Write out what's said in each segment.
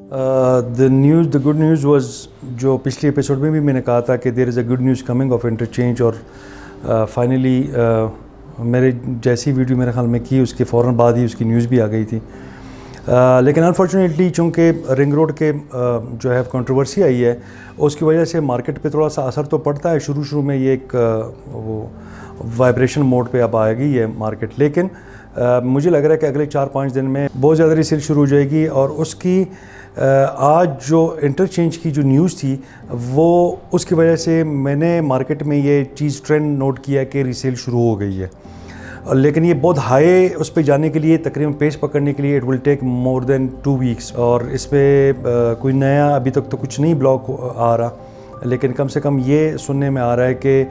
The good news was جو پچھلی episode میں بھی میں نے کہا تھا کہ there is a good news coming of interchange, اور فائنلی میرے جیسی ویڈیو میرے خیال میں کی اس کے فوراً بعد ہی اس کی نیوز بھی آ گئی تھی. لیکن انفارچونیٹلی چونکہ رنگ روڈ کے جو ہے کنٹروورسی آئی ہے اس کی وجہ سے مارکیٹ پہ تھوڑا سا اثر تو پڑتا ہے. شروع میں یہ ایک وہ وائبریشن موڈ پہ اب آ گئی ہے مارکیٹ، لیکن مجھے لگ رہا ہے کہ اگلے 4-5 دن میں بہت زیادہ ریسیل شروع ہو جائے گی. اور اس کی آج جو انٹرچینج کی جو نیوز تھی وہ اس کی وجہ سے میں نے مارکیٹ میں یہ چیز ٹرینڈ نوٹ کیا کہ ریسیل شروع ہو گئی ہے. لیکن یہ بہت ہائی اس پہ جانے کے لیے تقریباً پیس پکڑنے کے لیے اٹ ول ٹیک مور دین 2 ویکس، اور اس پہ کوئی نیا ابھی تک تو کچھ نہیں بلاک آ رہا. لیکن کم سے کم یہ سننے میں آ رہا ہے کہ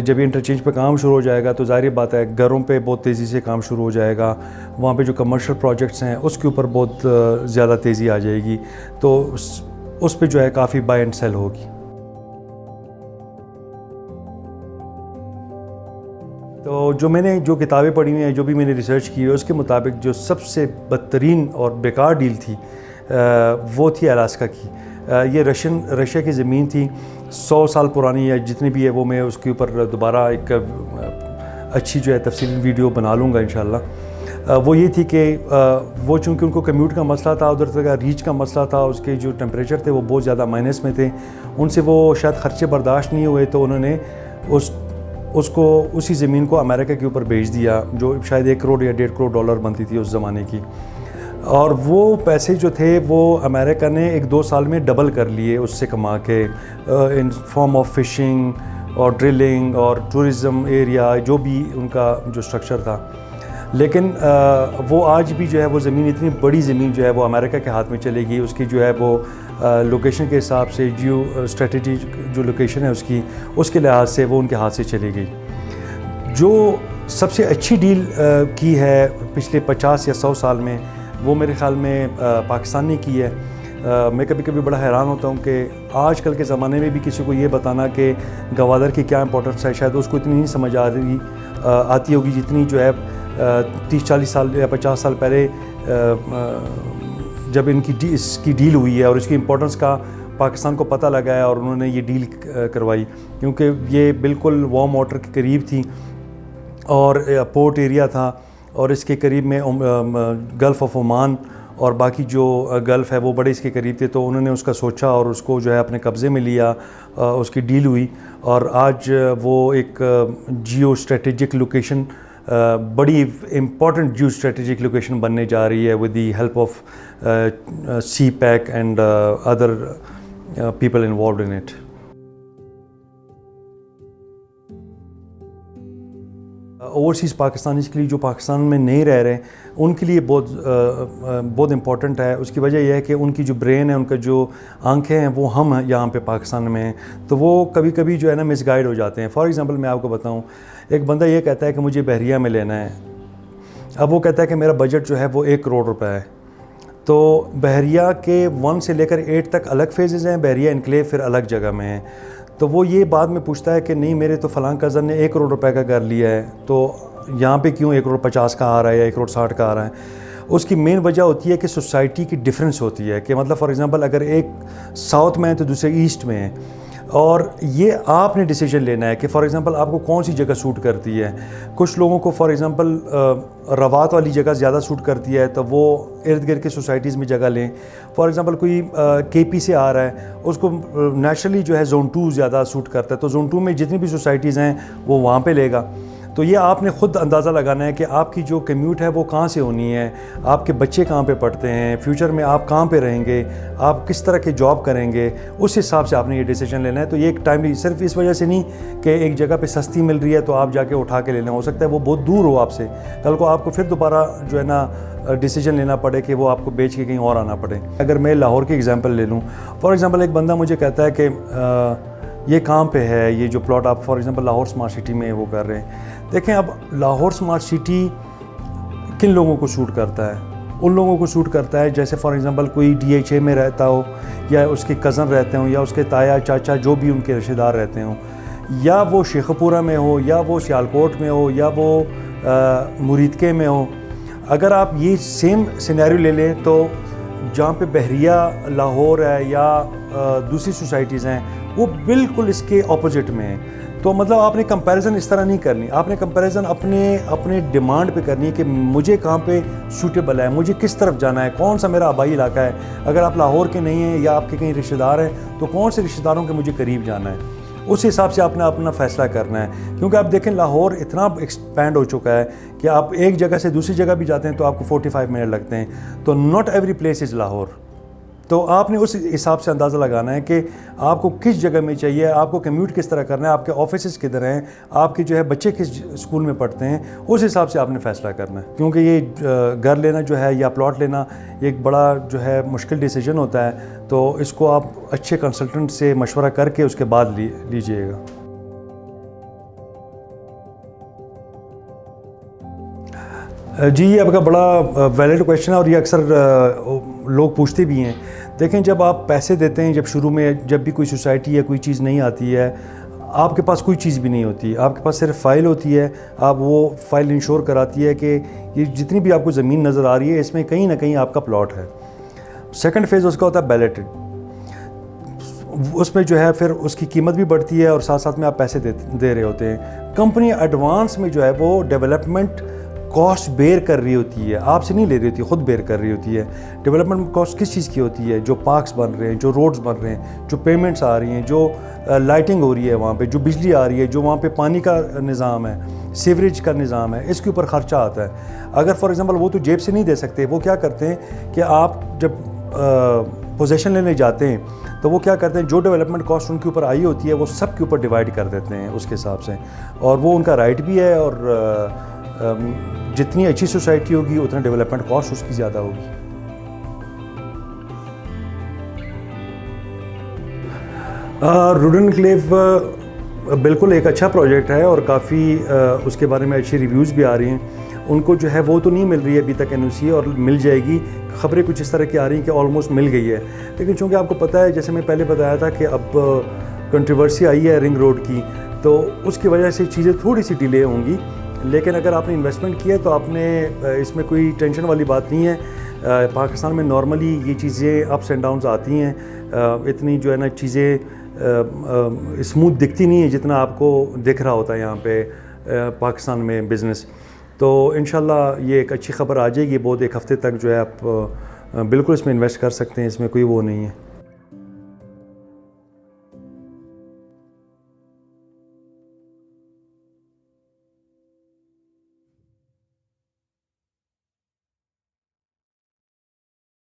جب یہ انٹرچینج پہ کام شروع ہو جائے گا تو ظاہر بات ہے گھروں پہ بہت تیزی سے کام شروع ہو جائے گا. وہاں پہ جو کمرشل پروجیکٹس ہیں اس کے اوپر بہت زیادہ تیزی آ جائے گی، تو اس پہ جو ہے کافی بائی اینڈ سیل ہوگی. تو جو میں نے جو کتابیں پڑھی ہوئی ہیں، جو بھی میں نے ریسرچ کی ہے، اس کے مطابق جو سب سے بدترین اور بیکار ڈیل تھی وہ تھی الاسکا کی. یہ رشیا کی زمین تھی 100 سال پرانی یا جتنی بھی ہے، وہ میں اس کے اوپر دوبارہ ایک اچھی جو ہے تفصیلی ویڈیو بنا لوں گا انشاءاللہ. وہ یہ تھی کہ وہ چونکہ ان کو کمیوٹ کا مسئلہ تھا، ادھر تک ریچ کا مسئلہ تھا، اس کے جو ٹیمپریچر تھے وہ بہت زیادہ مائنس میں تھے، ان سے وہ شاید خرچے برداشت نہیں ہوئے، تو انہوں نے اس کو اسی زمین کو امریکہ کے اوپر بیچ دیا، جو شاید 1 کروڑ یا 1.5 کروڑ ڈالر بنتی تھی اس زمانے کی. اور وہ پیسے جو تھے وہ امریکہ نے 1-2 سال میں ڈبل کر لیے اس سے کما کے، ان فارم آف فشنگ اور ڈرلنگ اور ٹورزم ایریا، جو بھی ان کا جو اسٹرکچر تھا. لیکن وہ آج بھی جو ہے وہ زمین، اتنی بڑی زمین جو ہے وہ امریکہ کے ہاتھ میں چلے گی. اس کی جو ہے وہ لوکیشن کے حساب سے، جیو اسٹریٹجی جو لوکیشن ہے اس کے لحاظ سے وہ ان کے ہاتھ سے چلی گئی. جو سب سے اچھی ڈیل کی ہے پچھلے 50 یا 100 سال میں، وہ میرے خیال میں پاکستان نے کی ہے. میں کبھی کبھی بڑا حیران ہوتا ہوں کہ آج کل کے زمانے میں بھی کسی کو یہ بتانا کہ گوادر کی کیا امپورٹنس ہے، شاید اس کو اتنی نہیں سمجھ آتی ہوگی جتنی جو ہے 30-40 سال یا 50 سال پہلے جب اس کی ڈیل ہوئی ہے اور اس کی امپورٹنس کا پاکستان کو پتہ لگا ہے اور انہوں نے یہ ڈیل کروائی. کیونکہ یہ بالکل وارم واٹر کے قریب تھی اور پورٹ ایریا تھا، اور اس کے قریب میں گلف آف عمان اور باقی جو گلف ہے وہ بڑے اس کے قریب تھے. تو انہوں نے اس کا سوچا اور اس کو جو ہے اپنے قبضے میں لیا، اس کی ڈیل ہوئی، اور آج وہ ایک جیو اسٹریٹجک لوکیشن، بڑی امپورٹنٹ جیو اسٹریٹجک لوکیشن بننے جا رہی ہے with the help of CPEC and other people involved in it. Overseas Pakistanis کے لیے جو پاکستان میں نہیں رہ رہے ہیں ان کے لیے بہت امپورٹنٹ ہے. اس کی وجہ یہ ہے کہ ان کی جو برین ہے، ان کا جو آنکھیں ہیں، وہ ہم یہاں پہ پاکستان میں ہیں، تو وہ کبھی کبھی جو ہے نا مس گائیڈ ہو جاتے ہیں. فار ایگزامپل میں آپ کو بتاؤں، ایک بندہ یہ کہتا ہے کہ مجھے بحریہ میں لینا ہے. اب وہ کہتا ہے کہ میرا بجٹ جو ہے وہ 1 کروڑ روپے ہے. تو بحریہ کے 1 سے لے کر 8 تک الگ فیزز ہیں، بحریہ انکلیو پھر الگ جگہ میں ہیں. تو وہ یہ بعد میں پوچھتا ہے کہ نہیں، میرے تو فلاں کزن نے 1 کروڑ روپے کا گھر لیا ہے، تو یہاں پہ کیوں 1 کروڑ 50 کا آ رہا ہے یا 1 کروڑ 60 کا آ رہا ہے؟ اس کی مین وجہ ہوتی ہے کہ سوسائٹی کی ڈفرینس ہوتی ہے. کہ مطلب فار ایگزامپل اگر ایک ساؤتھ میں ہے تو دوسرے ایسٹ میں ہے، اور یہ آپ نے ڈیسیجن لینا ہے کہ فار ایگزامپل آپ کو کون سی جگہ سوٹ کرتی ہے. کچھ لوگوں کو فار ایگزامپل روات والی جگہ زیادہ سوٹ کرتی ہے، تو وہ ارد گرد کے سوسائٹیز میں جگہ لیں. فار ایگزامپل کوئی کے پی سے آ رہا ہے، اس کو نیچرلی جو ہے زون 2 زیادہ سوٹ کرتا ہے، تو زون 2 میں جتنی بھی سوسائٹیز ہیں وہ وہاں پہ لے گا. تو یہ آپ نے خود اندازہ لگانا ہے کہ آپ کی جو کمیوٹ ہے وہ کہاں سے ہونی ہے، آپ کے بچے کہاں پہ پڑھتے ہیں، فیوچر میں آپ کہاں پہ رہیں گے، آپ کس طرح کے جاب کریں گے، اس حساب سے آپ نے یہ ڈیسیجن لینا ہے. تو یہ ایک ٹائملی، صرف اس وجہ سے نہیں کہ ایک جگہ پہ سستی مل رہی ہے تو آپ جا کے اٹھا کے لینا. ہو سکتا ہے وہ بہت دور ہو آپ سے، کل کو آپ کو پھر دوبارہ جو ہے نا ڈیسیجن لینا پڑے کہ وہ آپ کو بیچ کے کہیں اور آنا پڑے. اگر میں لاہور کی ایگزامپل لے لوں، فار ایگزامپل ایک بندہ مجھے کہتا ہے کہ یہ کہاں پہ ہے یہ جو پلاٹ آپ for example Lahore smart city میں وہ کر رہے ہیں. دیکھیں اب لاہور اسمارٹ سٹی کن لوگوں کو سوٹ کرتا ہے؟ ان لوگوں کو سوٹ کرتا ہے جیسے فار ایگزامپل کوئی DHA میں رہتا ہو، یا اس کے کزن رہتے ہوں، یا اس کے تایا چاچا جو بھی ان کے رشتہ دار رہتے ہوں، یا وہ شیخ پورہ میں ہو، یا وہ سیالکوٹ میں ہو، یا وہ مریدکے میں ہو. اگر آپ یہ سیم سینیریو لے لیں تو جہاں پہ بحریہ لاہور ہے یا دوسری سوسائٹیز ہیں وہ بالکل اس کے اپوزٹ میں ہیں. تو مطلب آپ نے کمپیریزن اس طرح نہیں کرنی, آپ نے کمپیریزن اپنے ڈیمانڈ پہ کرنی ہے کہ مجھے کہاں پہ سوٹیبل ہے, مجھے کس طرف جانا ہے, کون سا میرا آبائی علاقہ ہے. اگر آپ لاہور کے نہیں ہیں یا آپ کے کہیں رشتہ دار ہیں تو کون سے رشتہ داروں کے مجھے قریب جانا ہے, اس حساب سے آپ نے اپنا فیصلہ کرنا ہے. کیونکہ آپ دیکھیں لاہور اتنا ایکسپینڈ ہو چکا ہے کہ آپ ایک جگہ سے دوسری جگہ بھی جاتے ہیں تو آپ کو 45 منٹ لگتے ہیں. تو not every place is Lahore. تو آپ نے اس حساب سے اندازہ لگانا ہے کہ آپ کو کس جگہ میں چاہیے, آپ کو کمیوٹ کس طرح کرنا ہے, آپ کے آفیسز کدھر ہیں, آپ کے جو ہے بچے کس اسکول میں پڑھتے ہیں, اس حساب سے آپ نے فیصلہ کرنا ہے. کیونکہ یہ گھر لینا جو ہے یا پلاٹ لینا ایک بڑا جو ہے مشکل ڈیسیجن ہوتا ہے. تو اس کو آپ اچھے کنسلٹنٹ سے مشورہ کر کے اس کے بعد لیجئے گا. جی یہ آپ کا بڑا ویلڈ کویشچن ہے اور یہ اکثر لوگ پوچھتے بھی ہیں. دیکھیں جب آپ پیسے دیتے ہیں, جب شروع میں جب بھی کوئی سوسائٹی یا کوئی چیز نہیں آتی ہے, آپ کے پاس کوئی چیز بھی نہیں ہوتی, آپ کے پاس صرف فائل ہوتی ہے. آپ وہ فائل انشور کراتی ہے کہ یہ جتنی بھی آپ کو زمین نظر آ رہی ہے اس میں کہیں نہ کہیں آپ کا پلاٹ ہے. سیکنڈ فیز اس کا ہوتا ہے بیلٹڈ. اس میں جو ہے پھر اس کی قیمت بھی بڑھتی ہے اور ساتھ ساتھ میں آپ پیسے دے رہے ہوتے ہیں. کمپنی ایڈوانس میں جو ہے وہ ڈیولپمنٹ کاسٹ بیئر کر رہی ہوتی ہے, آپ سے نہیں لے رہی ہوتی, خود بیئر کر رہی ہوتی ہے. ڈیولپمنٹ کاسٹ کس چیز کی ہوتی ہے؟ جو پارکس بن رہے ہیں, جو روڈز بن رہے ہیں, جو پیمنٹس آ رہی ہیں, جو لائٹنگ ہو رہی ہے وہاں پہ, جو بجلی آ رہی ہے, جو وہاں پہ پانی کا نظام ہے, سیوریج کا نظام ہے, اس کے اوپر خرچہ آتا ہے. اگر فار ایگزامپل وہ تو جیب سے نہیں دے سکتے, وہ کیا کرتے ہیں کہ آپ جب پوزیشن لینے جاتے ہیں تو وہ کیا کرتے ہیں, جو ڈیولپمنٹ کاسٹ ان کے اوپر آئی ہوتی ہے وہ سب کے اوپر ڈیوائڈ کر دیتے ہیں اس کے حساب سے. اور وہ ان کا رائٹ بھی ہے, اور جتنی اچھی سوسائٹی ہوگی اتنا ڈیولپمنٹ کاسٹ اس کی زیادہ ہوگی. روڈن انکلیو بالکل ایک اچھا پروجیکٹ ہے اور کافی اس کے بارے میں اچھی ریویوز بھی آ رہی ہیں. ان کو جو ہے وہ تو نہیں مل رہی ہے ابھی تک NOC, اور مل جائے گی. خبریں کچھ اس طرح کی آ رہی ہیں کہ آلموسٹ مل گئی ہے. لیکن چونکہ آپ کو پتہ ہے, جیسے میں پہلے بتایا تھا کہ اب کنٹروورسی آئی ہے رنگ روڈ کی, تو اس کی وجہ سے چیزیں تھوڑی سی ڈیلے ہوں گی. لیکن اگر آپ نے انویسٹمنٹ کیا تو آپ نے اس میں کوئی ٹینشن والی بات نہیں ہے. پاکستان میں نارملی یہ چیزیں اپس اینڈ ڈاؤنز آتی ہیں, اتنی جو ہے نا چیزیں اسموتھ دکھتی نہیں ہے جتنا آپ کو دکھ رہا ہوتا ہے یہاں پہ پاکستان میں بزنس. تو انشاءاللہ یہ ایک اچھی خبر آ جائے گی. بہت ایک ہفتے تک جو ہے آپ بالکل اس میں انویسٹ کر سکتے ہیں, اس میں کوئی وہ نہیں ہے.